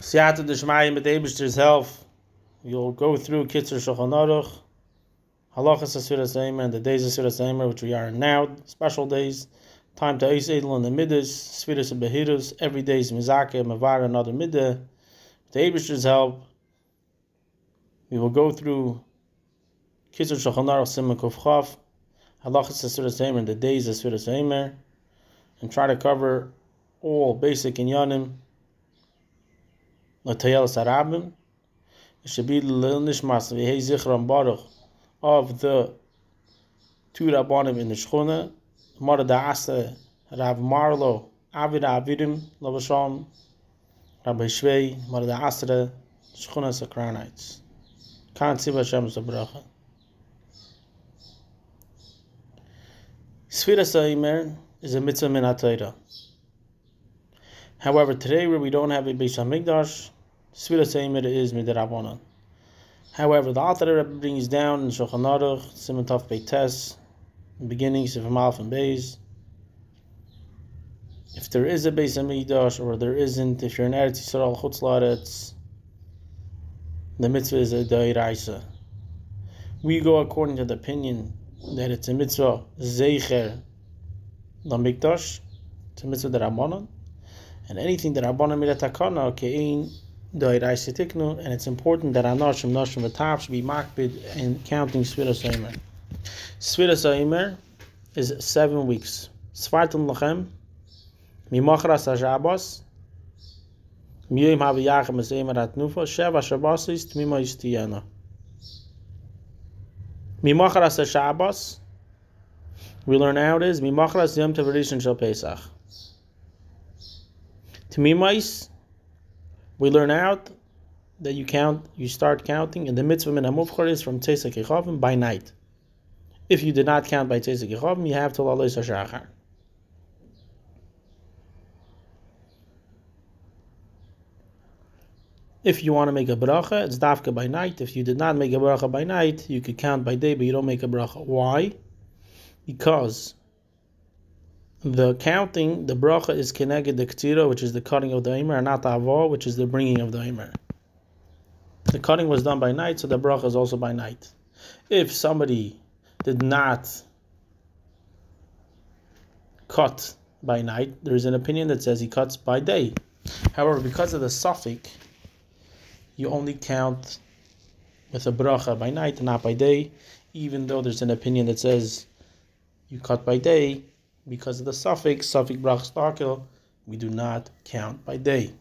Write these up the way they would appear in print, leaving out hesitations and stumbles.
Siyata Deshmayim with Eibishter's help, you'll go through קיצור Shulchan Aruch, Hilchos Sefiras Haomer, and the days of Sefiras Haomer, which we are in now, special days, time to Eis Edel in the Middas, Sefiras and Behirus, every day is Mizake, Mavar, another Middah. With the Eibishter's help, we will go through קיצור Shulchan Aruch, סימן Kuf, Hilchos Sefiras Haomer, and the days of Sefiras Haomer, and try to cover all basic inyanim. L'tayel sarabim, it should be l'il nishmas v'hei zichram baruch of the two rabbanim in the shchuna, Mara da'asa Rav Marlo Avid Avidim Lavasham Rabbi Shvei Mara da'asra shchuna sakranites. Can't see Hashem Zabracha. Sefiras Haomer is a mitzvah min HaTorah. However, today where we don't have a Beis HaMikdash, Sefiras Haomer is midrabanan. However, the Alter Rebbe brings down in Shulchan Aruch, Siman Tov Beites, beginning Sifim Aleph and Beis. If there is a Beis HaMikdash or there isn't, if you're in Eretz Yisrael, Chutz La'aretz, the mitzvah is a D'oraisa. We go according to the opinion that it's a mitzvah Zeicher LaMikdash, it's a mitzvah D'Rabbanan. And anything that Rabbanan made a takana, kein d'oraisa tiknu, and it's important that Anoshim, Noshim, V'tav should be makbid in counting Sefiras Haomer. Sefiras Haomer is 7 weeks. Svartum lachem, mimachras ha'shabos, miyim haviyachem eseimer atnufa, sheva shabasis, tmima yistiyana. Mimachras ha'shabos, we learn out is, mimachras yom tov rishon shel Pesach. Tmimais, we learn out that you start counting, and the mitzvah min hamufchar is from Tzeisak Yechavim by night. If you did not count by Tzeisak Yechavim, you have till Alois HaShachar. If you want to make a bracha, it's dafka by night. If you did not make a bracha by night, you could count by day, but you don't make a bracha. Why? Because the counting, the bracha is keneged the ktira, which is the cutting of the Haomer, and not the avah, which is the bringing of the Haomer. The cutting was done by night, so the bracha is also by night. If somebody did not cut by night, there is an opinion that says he cuts by day. However, because of the suffix, you only count with a bracha by night and not by day, even though there's an opinion that says you cut by day. Because of the suffix brach starkel, we do not count by day.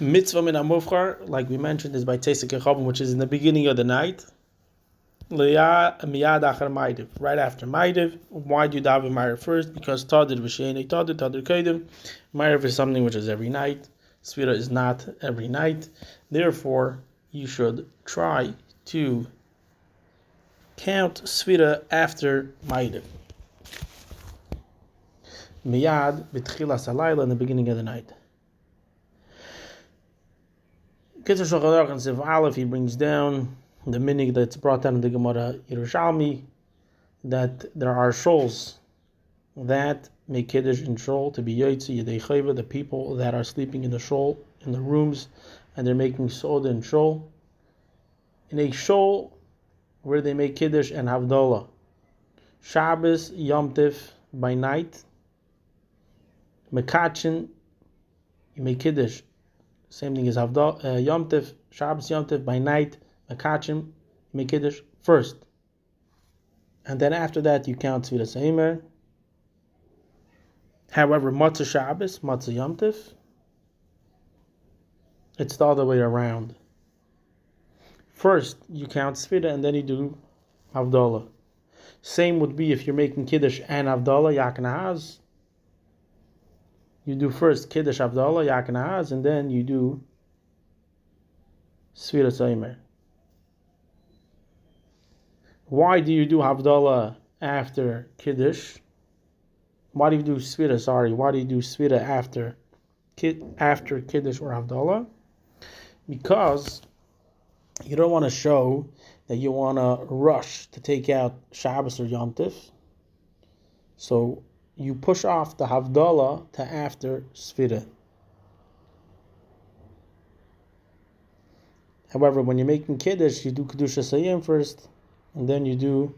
Mitzvah min hamufchar, like we mentioned, is by Tzeisak Yechavim, which is in the beginning of the night. Miyad achar ma'ariv, right after ma'ariv. Why do you daven ma'ariv first? Because tadir v'she'enei tadir keidim. Ma'ariv is something which is every night. Sfira is not every night. Therefore, you should try to count Sfira after Ma'ariv. Miyad b'tchilas halayla, in the beginning of the night. קיצור Shulchan Aruch and Siv Aleph, he brings down the minig that's brought down in the Gemara Yerushalmi, that there are shoals that make kiddush in shul to be yotzi yedei chayva, the people that are sleeping in the shul, in the rooms, and they're making soda in shul. In a shul where they make kiddush and havdalah, Shabbos, Yom Tiv by night, Mekachin, you make kiddush, same thing as havdalah, Yom Tiv, Shabbos, Yom Tiv by night, Mekachin, you make kiddush first, and then after that you count Sefiras Haomer. However, Matzah Shabbos, Matzah Yom Tiv, it's the other way around. First, you count Sfira and then you do Havdalah. Same would be if you're making Kiddush and Havdalah, Yakanahaz. You do first Kiddush, Havdalah, Yakanahaz, and then you do Sefiras Haomer. Why do you do Havdalah after Kiddush? Why do you do Sfira, Why do you do Sfira after Kiddush or Havdalah? Because you don't want to show that you want to rush to take out Shabbos or Yom Tiv. So you push off the Havdalah to after Sfira. However, when you're making Kiddush, you do Kedushas Hayom first, and then you do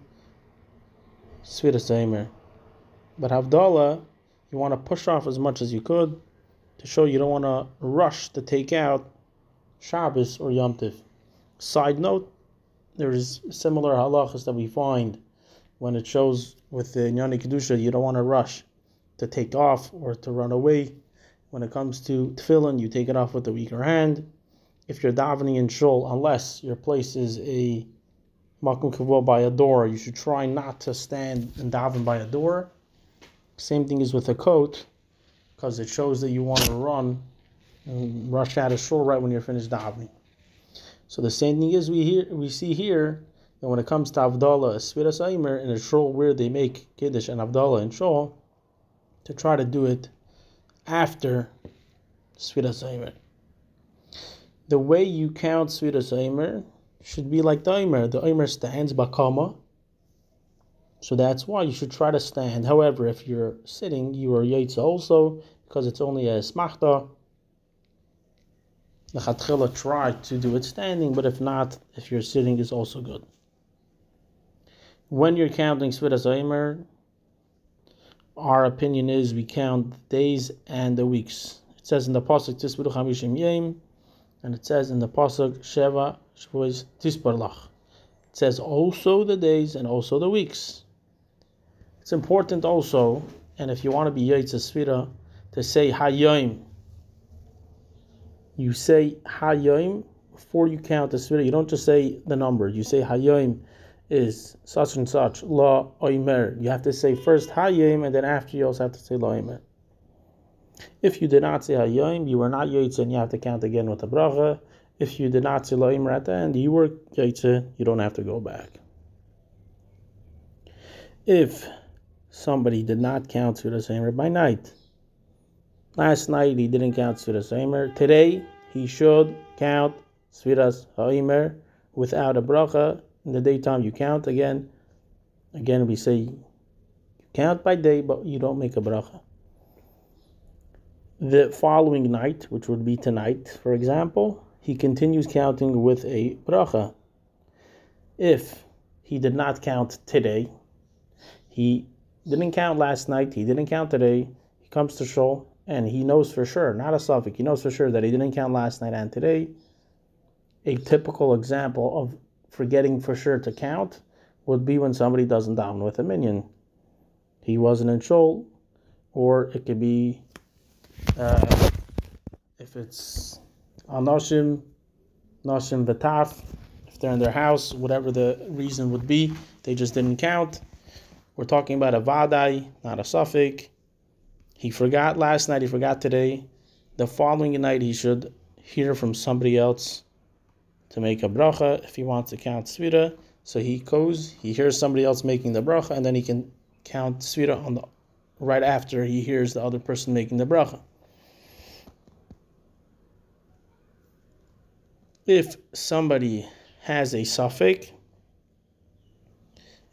Sefiras Haomer. But Havdalah, you want to push off as much as you could to show you don't want to rush to take out Shabbos or Yom Tov. Side note, there's similar halachas that we find when it shows with the Inyani Kedusha, you don't want to rush to take off or to run away. When it comes to tefillin, you take it off with the weaker hand. If you're davening in shul, unless your place is a makom kavod by a door, you should try not to stand and daven by a door. Same thing is with a coat, because it shows that you want to run and rush out of shul right when you're finished davening. So the same thing is we see here that when it comes to Havdalah, Sefiras Haomer in a shul where they make Kiddush and Havdalah in shul, to try to do it after Sefiras Haomer. The way you count Sefiras Haomer should be like the Omer. The Omer stands bakama, so that's why you should try to stand. However, if you're sitting, you are Yaitza also, because it's only a smachta. The Chatchila try to do it standing, but if not, if you're sitting is also good. When you're counting Sefiras Haomer, our opinion is we count the days and the weeks. It says in the pasuk Tisperu Chamishim Yom, and it says in the pasuk Sheva Shvois Tisparlach. It says also the days and also the weeks. It's important also, and if you want to be Yaitza Sfira, to say Hayom. You say Hayom before you count the Sfira. You don't just say the number. You say Hayom is such and such, La Omer. You have to say first Hayom, and then after you also have to say La Omer. If you did not say Hayom, you were not Yaitza, and you have to count again with the bracha. If you did not say La Omer at the end, you were Yaitza, you don't have to go back. If somebody did not count Sefiras Haomer by night, last night he didn't count Sefiras Haomer, today he should count Sefiras Haomer without a bracha. In the daytime you count again. Again we say you count by day, but you don't make a bracha. The following night, which would be tonight, for example, he continues counting with a bracha. If he did not count today, he didn't count last night, he didn't count today, he comes to shul, and he knows for sure, not a suffix, he knows for sure that he didn't count last night and today. A typical example of forgetting for sure to count would be when somebody doesn't daven with a minyan. He wasn't in shul, or it could be if it's anoshim, noshim v'taf, if they're in their house, whatever the reason would be, they just didn't count. We're talking about a vadai, not a suffix. He forgot last night, he forgot today. The following night he should hear from somebody else to make a bracha if he wants to count Sfira. So he goes, he hears somebody else making the bracha, and then he can count Sfira on the right after he hears the other person making the bracha. If somebody has a suffix,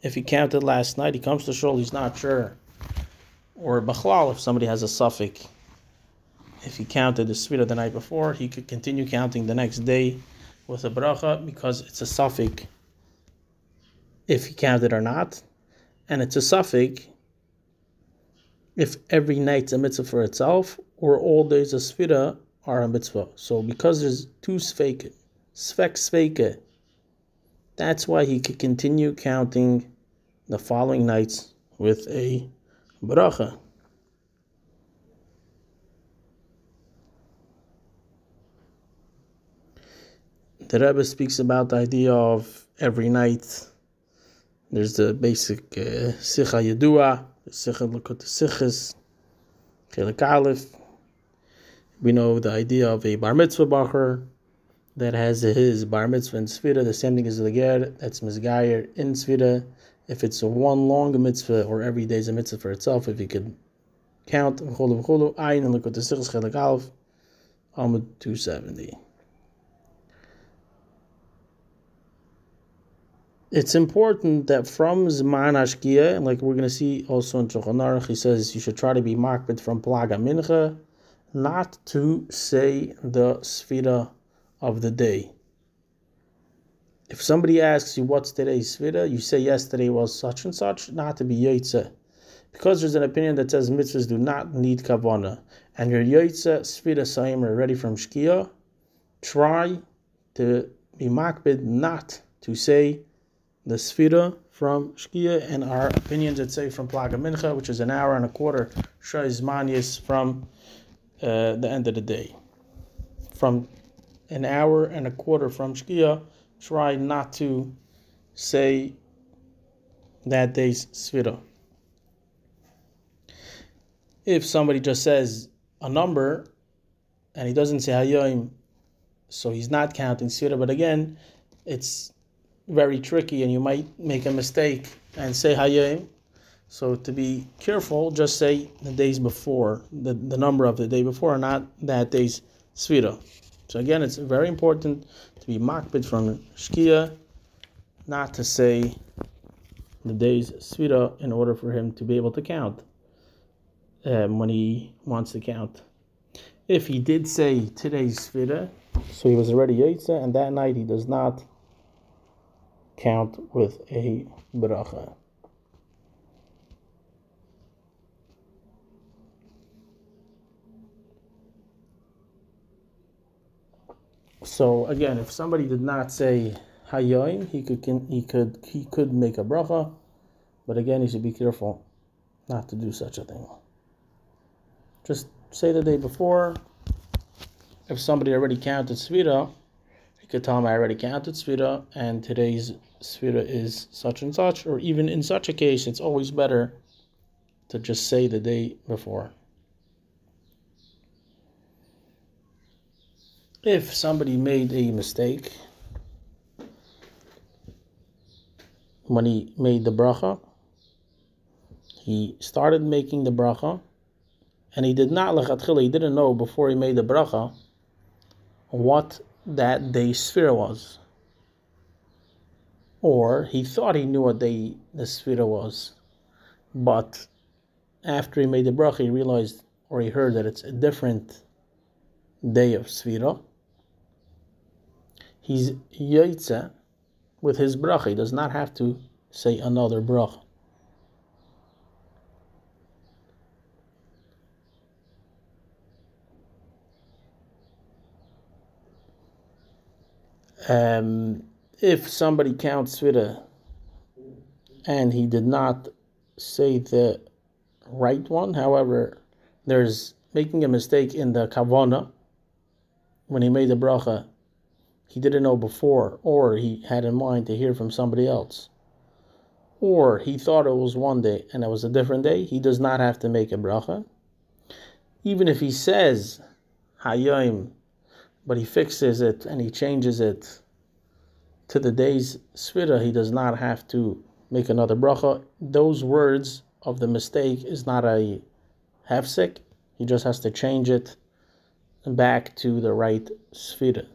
if he counted last night, he comes to shul, he's not sure. Or bachlal, if somebody has a suffix, if he counted the Sfira the night before, he could continue counting the next day with a bracha, because it's a suffix if he counted or not, and it's a suffix if every night's a mitzvah for itself, or all days of Sfira are a mitzvah. So because there's two sveke, that's why he could continue counting the following nights with a bracha. The Rebbe speaks about the idea of every night. There's the basic Sicha Yedua, Sicha Lekut Sichas, Chelik Aleph. We know the idea of a bar mitzvah bacher that has his bar mitzvah in Sfira. The same thing as the ger, that's Mizgayer in Sfira. If it's a one long mitzvah, or every day is a mitzvah for itself, if you could count, Ayin and Lekut Sichas, Chelik Aleph, Amud 270. It's important that from Zman Ashkiya, like we're going to see also in Shulchan Aruch, he says you should try to be makbid from Plaga Mincha, not to say the Sfira of the day. If somebody asks you what's today's Sfira, you say yesterday was such and such, not to be Yotze. Because there's an opinion that says mitzvahs do not need Kavanah, and your Yotze Sefiras Haomer ready from Shkia, try to be makbid not to say the Sfira from Shkia, and our opinions that say from Plaga Mincha, which is an hour and a quarter, Shaiz Manius from the end of the day. From an hour and a quarter from Shkia, try not to say that day's Sfira. If somebody just says a number and he doesn't say Hayoim, so he's not counting Sfira, but again, it's very tricky and you might make a mistake and say Hayoim. So to be careful, just say the days before, the number of the day before, not that day's Sfira. So again, it's very important to be makbid from Shkia, not to say the day's Sfira in order for him to be able to count when he wants to count. If he did say today's Sfira, so he was already Yotze, and that night he does not count with a bracha. So again, if somebody did not say Hayoim, he could make a bracha, but again, he should be careful not to do such a thing. Just say the day before. If somebody already counted Sfira, he could tell him I already counted Sfira, and today's Sfira is such and such, or even in such a case, it's always better to just say the day before. If somebody made a mistake when he made the bracha, he started making the bracha, and he did not lechatchila, he didn't know before he made the bracha what that day's Sfira was. Or he thought he knew what day the Sfira was, but after he made the bracha, he realized, or he heard that it's a different day of Sfira. He's Yotze with his bracha. He does not have to say another bracha. If somebody counts Sfira and he did not say the right one, however, there's making a mistake in the kavana when he made the bracha, he didn't know before, or he had in mind to hear from somebody else, or he thought it was one day and it was a different day, he does not have to make a bracha. Even if he says Hayoim, but he fixes it and he changes it to the day's Sfira, he does not have to make another bracha. Those words of the mistake is not a hefsek. He just has to change it back to the right Sfira.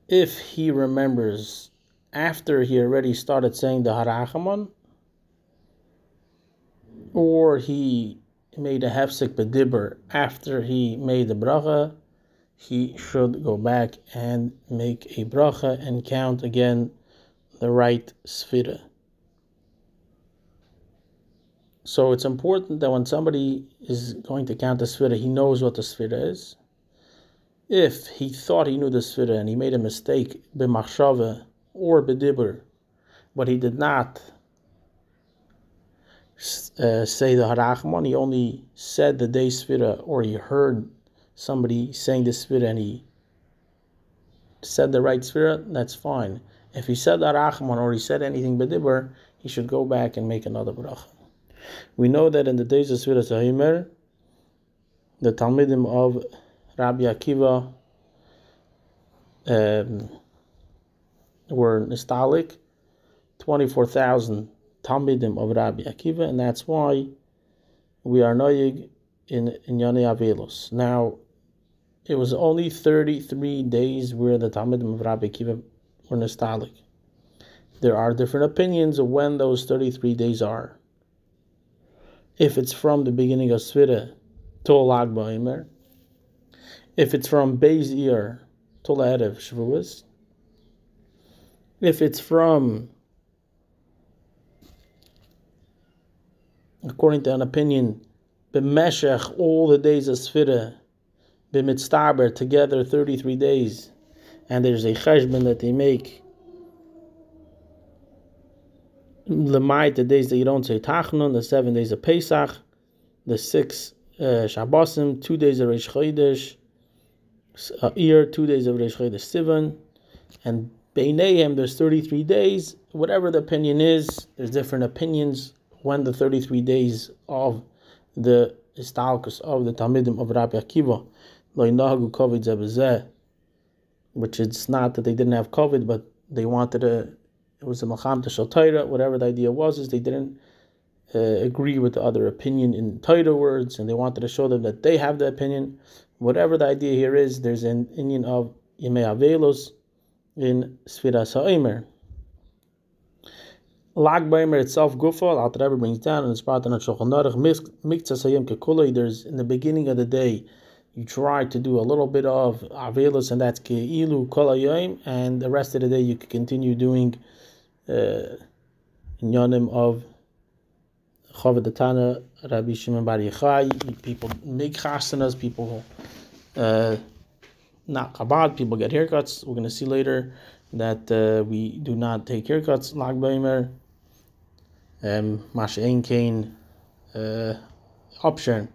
If he remembers after he already started saying the Harachaman, or he made a hefsek bedibber after he made the bracha, he should go back and make a bracha and count again the right Sfira. So it's important that when somebody is going to count the Sfira, he knows what the Sfira is. If he thought he knew the Sfira and he made a mistake b'machshava or bedibber, but he did not say the Harachman, he only said the day Sfira, or he heard somebody saying the Sfira and he said the right Sfira, that's fine. If he said the Harachman or he said anything bedibber, he should go back and make another bracha. We know that in the days of Sefiras Haomer, the Talmidim of Rabbi Akiva were nostalgic, 24,000 Talmidim of Rabbi Akiva, and that's why we are noyig in Yonei Avelos. Now, it was only 33 days where the Talmidim of Rabbi Akiva were nostalgic. There are different opinions of when those 33 days are. if it's from the beginning of Sfira till Lag Ba'omer, if it's from Beis Iyar till Erev Shavuos, if it's from, according to an opinion, B'meshech, all the days of Sfira, B'mitztaber, together 33 days, and there's a cheshbon that they make, Lemait, the days that you don't say Tachnun, the 7 days of Pesach, the 6 Shabbosim, 2 days of Reish Chodesh, Iyar, 2 days of Reish Chodesh Sivan, and Beinayim, there's 33 days. Whatever the opinion is, there's different opinions when the 33 days of the Istalkus of the Talmidim of Rabbi Akiva, Lo Yinahagu Kovid Zebezeh, which it's not that they didn't have COVID, but they wanted to, it was a Malcham to Shal Torah, whatever the idea was, is they didn't agree with the other opinion in Torah words, and they wanted to show them that they have the opinion. Whatever the idea here is, there's an Indian of Yemei Avelos in Sefiras Haomer. Lag Ba'omer itself, Gufa, Al Rebbe brings down, and it's brought down on Shulchan Aruch, Miktzas Hayom Kekulei, there's, in the beginning of the day, you try to do a little bit of Avelos, and that's Ke'ilu Kol Hayom, and the rest of the day you can continue doing Inyanim of Chavod Tana, Rabbi Shimon Bar Yochai. People make chasanas, people not Chabad, people get haircuts. We're going to see later that we do not take haircuts, Lag Ba'omer, Masha Ein Kain, Option.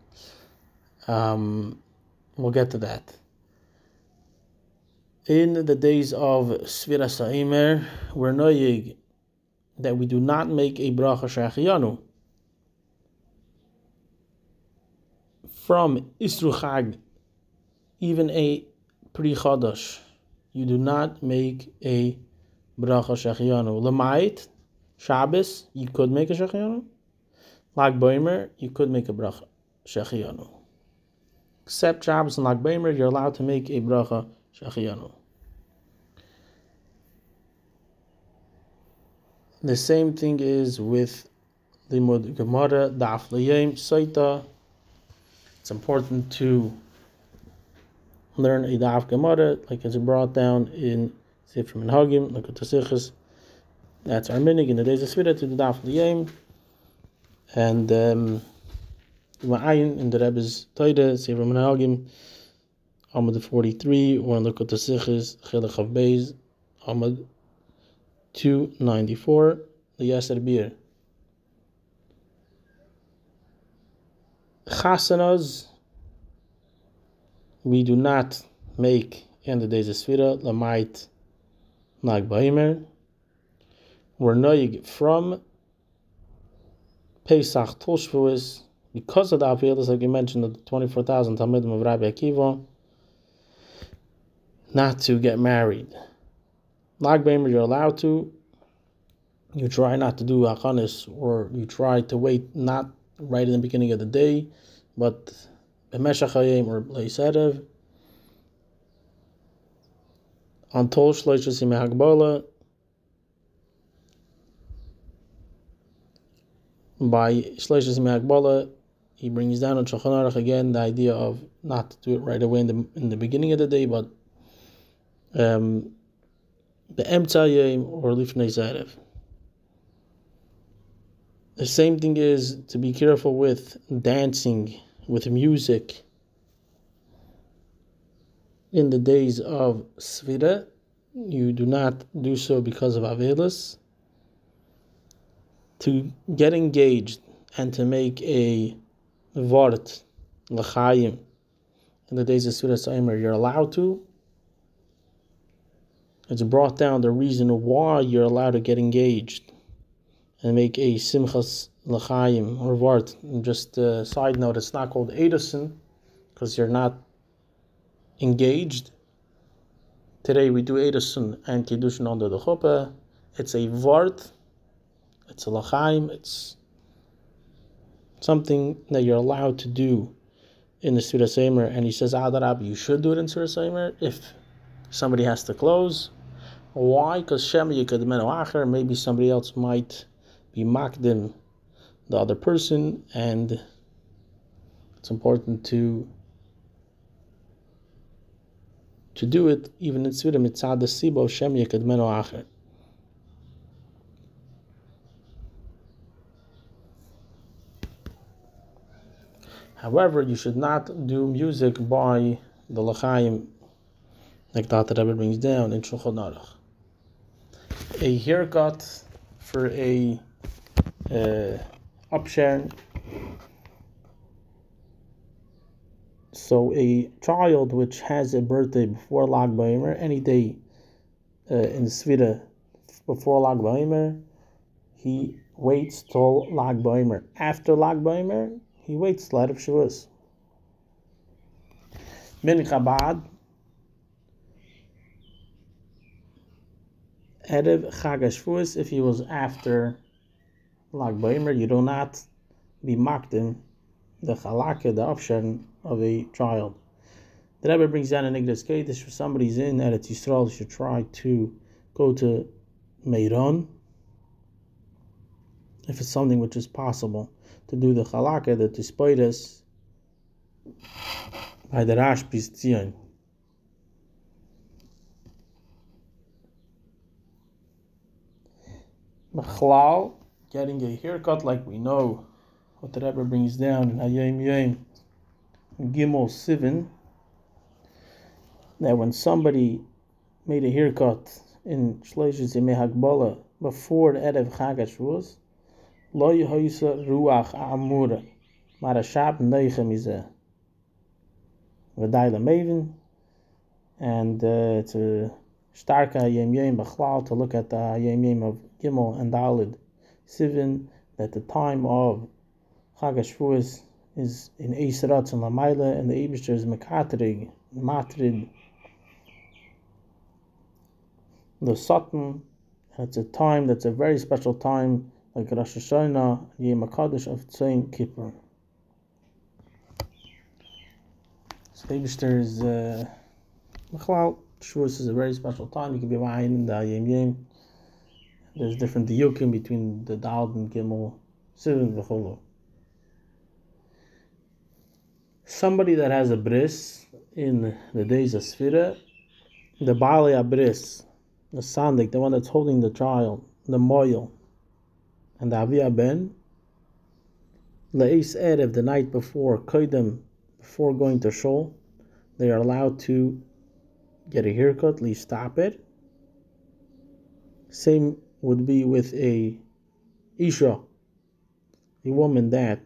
We'll get to that. In the days of Sefiras Haomer, we're noyig that we do not make a bracha shachiyanu. From Isru Chag, even a Pri Chodosh, you do not make a bracha shachiyanu. Lemait, Shabbos, you could make a shachiyanu. Lag Ba'omer, you could make a bracha shachiyanu. Except Shabbos and Lag Ba'omer, you're allowed to make a bracha shachiyanu. The same thing is with the Limud Gemara, Daf L'Yom Saita. It's important to learn a Daf Gemara, like it's brought down in Sefer Menhagim, like Tasichas. That's our minig in the days of Sfira to the Daf L'Yom. And Ma'ayin in the Rebbe's Torah, Sefer Menhagim, Amud 43, or in the Tasichas, Chelach of Beis, Amud 294, the Yasser Bir. Chasanas, we do not make in the days of Sfira, Lamait, Lag Ba'omer. We're noyig from Pesach till Shavuos, because of the Avelos, like we mentioned, of the 24,000 Talmidim of Rabbi Akiva, not to get married. Lag Ba'omer, you're allowed to. You try not to do Hachanis, or you try to wait, not right in the beginning of the day, but B'meshach Hayom or Leis Erev, until Shloishes Yimei Hagbala. By Shloishes Yimei Hagbala, he brings down on Shulchan Aruch again the idea of not to do it right away in the beginning of the day, but Be'emtza Hayom or Lifnei Erev. The same thing is to be careful with dancing, with music in the days of Sfira. You do not do so because of Avelos. To get engaged and to make a Vort, L'chaim, in the days of Sefiras Haomer, you're allowed to. It's brought down the reason why you're allowed to get engaged and make a Simchas L'chaim or Vort. And just a side note, it's not called Edosin because you're not engaged. Today we do Edosin and Kiddushin under the Chuppah. It's a Vort, it's a L'chaim, it's something that you're allowed to do in the Sefiras Haomer. And he says, Adarab, you should do it in Sefiras Haomer if somebody has to close. Why? Because Shema Yikadmenu Acher, maybe somebody else might be makdim the other person, and it's important to do it even in Sfira mitzad sibo shem yekadmeno acher. However, you should not do music by the L'chaim, like that Rabbi brings down in Shulchan Aruch. A haircut for a upshare. So a child which has a birthday before Lag B'Omer, any day in Svira before Lag B'Omer, he waits till Lag B'Omer. After Lag B'Omer, he waits till Erev Shavuos. Min Chabad, Erev Chag HaShavuos, if he was after Lag B'Omer, you do not be makdim the chalaka, the option of a child. The Rabbi brings down an Igdas Kedesh, if somebody's in Eretz Yisrael, should try to go to Meiron, if it's something which is possible, to do the chalaka, the Tispeides, by the Rashbi's Tzion. Machlal, getting a haircut, like we know, what the Rebbe brings down in Hayom Yom Gimel Sivan, that when somebody made a haircut in Shloshis Yemei Hagbala before the Erev Chag HaShavuos, Lo Yehoysa Ruach Amura Marashab Neicha Mizeh V'day L'Mevin, and it's a starka Hayom Yom B'chlal to look at the Hayom Yom of Gimel and Dalid Sivan, that the time of Chag HaShavuos is in Eisaratz and Lamayla, and the Eibishter is Mekatrig, Matrid, the Satan. It's a time that's a very special time, like Rosh Hashanah, Yom HaKadosh of Tzon Kippur. So the Eibishter is Mechlal. Shavuos is a very special time. You can be ma'ayin in the Hayom Yom. There's different diyukim between the Daled and Gimel, Sivan, v'cholu. Somebody that has a bris in the days of Sfira, the Baalei Abris, the Sandik, the one that's holding the child, the Moyel, and the Aviyah Ben, Le'is Erev, the night before, Koidem, before going to Shul, they are allowed to get a haircut, at least stop it. Same would be with a Isha, a woman that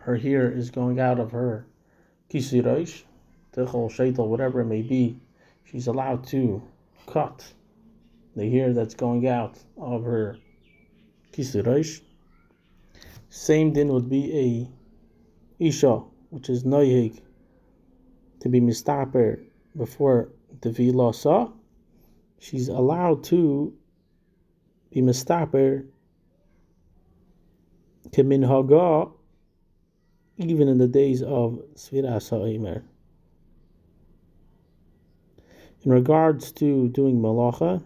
her hair is going out of her kisirosh, tichel, sheitel, whatever it may be. She's allowed to cut the hair that's going out of her kisirosh. Same din would be a Isha, which is noyig, to be mistaper before the vilasa. She's allowed to be mistaper kemin haga, even in the days of Sefiras Haomer. In regards to doing malacha,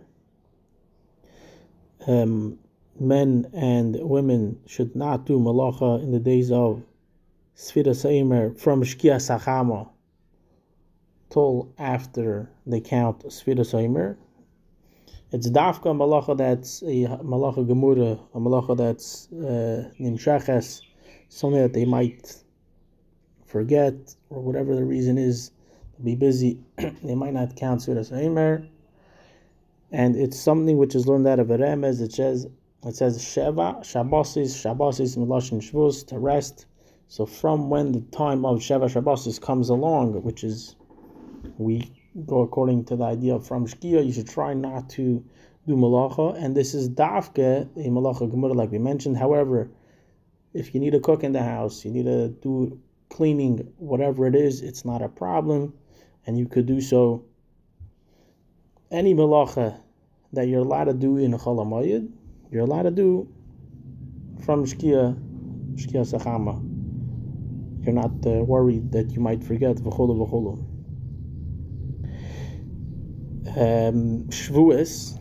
men and women should not do malacha in the days of Sefiras Haomer from Shkias Hachama till after they count Sefiras Haomer. It's dafka malacha that's a malacha gemura, a malacha that's nimshaches, something that they might forget, or whatever the reason is, to be busy, they might not count Sefiras Haomer. And it's something which is learned out of a remez. It says Sheva, Shabbosis, Miloshin Shavuos, to rest. So from when the time of Sheva Shabbosis comes along, which is, we go according to the idea of from Shkia, you should try not to do malacha. And this is dafke, a malacha gemura, like we mentioned. However, if you need to cook in the house, you need to do cleaning, whatever it is, it's not a problem, and you could do so. Any malacha that you're allowed to do in Chol HaMoed, you're allowed to do from Shkia Sachama. You're not worried that you might forget v'cholu. Shavuos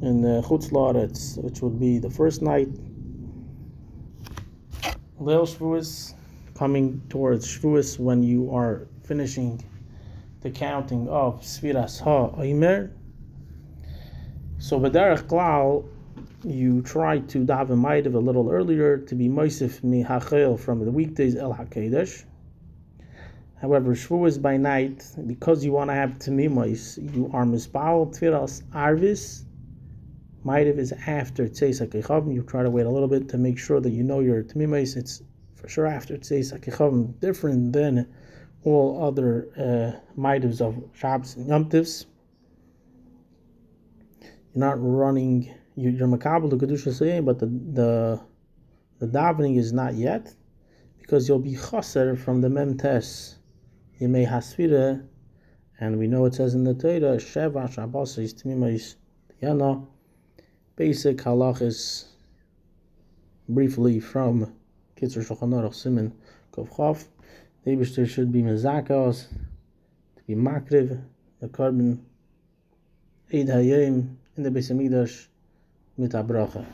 in Chutz La'aretz, which would be the first night, Leil Shavuos, coming towards Shavuos when you are finishing the counting of Sefiras Haomer. So b'derech klal, you try to daven ma'ariv a little earlier to be moisif mihachel from the weekdays el hakedesh. However, Shavuos by night, because you want to have tmimos, you are mispal tfiras arvis. Ma'ariv is after tzeis hakechavim. You try to wait a little bit to make sure that you know your tmimos. It's for sure after tzeis hakechavim, different than all other ma'arivs of Shabbos and Yom Tovs. You're not running. You're makabel the kedusha saying, but the davening is not yet, because you'll be chaser from the memtes yemei hasfira, and we know it says in the Torah sheva shabbos tmimos yana. Basic halachas briefly from קיצור שולחן ערוך סימן kov. The Eibishter should be mezakos, to be makriv the carbon eid hayom in the Beis Hamikdash mit habracha.